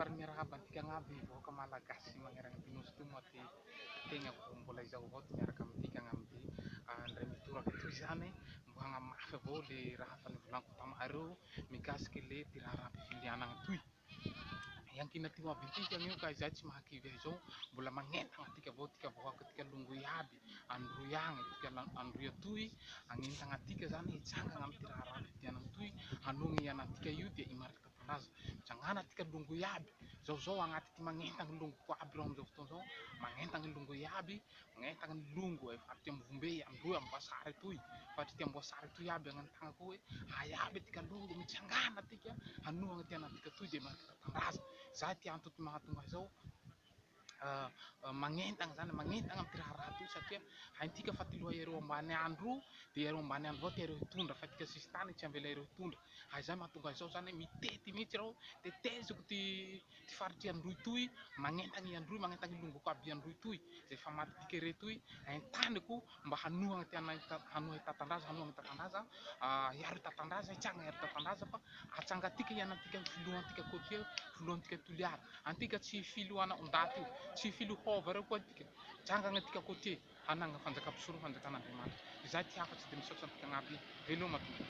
farany arahaba antika agnaby vahoaka malagasy magnerana Pinosy toy moa ty tegna vao mbola izao avao ty miaraka amintika agnamity ndray mitoraka toy zany mbo hagnamafy avao le raha fa nivolaniko tamareo mikasiky le ty raha rahampifilianagna toy iankina ty ho abitika anio ka izay tsy mahakivy zao mbola magnentagna atika avao tika vahoaka tika longo iaby androy agny tika androy atoy agnentagna atika zany hitsangagna amy ty raha rahampitianagna toy hanogny ianatika io dia imarika tatandraza mitsangana tika longo iaby zao agnaty ty magnentagny longoko aby reo amizao fotoana zao magnentagny longo iaby magnentagny longo efa ty Ambombe androy Amboasary atoy fatry ty Amboasary atoy aby agnentagna koa hoe aiaby tika longo mitsangana atika hanohagny ty anatika toy de imarika tatandraza zay ty antony ty mahatonga zao magnentagna zany magnentagna amy ty raha toy satria haintika fa ty loha ereo ambany andro de ereo ambany andro avao ty ereo hitondra fa tika sisy tany tsy avela ereo hitondra zay mahatonga zao zany mitety mihitsy reo teteziko ty faritry androy toy magnentagny androy magnentagny longoko aby androy toy zay fa maty tika ere toy entaniko mba hanohagny ty hanohy tatandraza hiaro tatandraza hitsanga hiaro tatandraza fa hatsanga atika ianatika filohantika côté filohantika Toliara antika tsy filohana Ondata io tsy filohova reo koa atika hitsangagna atika côté hanagna fanjakam-pisioro fanjakan'Andriamanitra zay ty hafatsy de misaotra antika agnaby veloma tompoko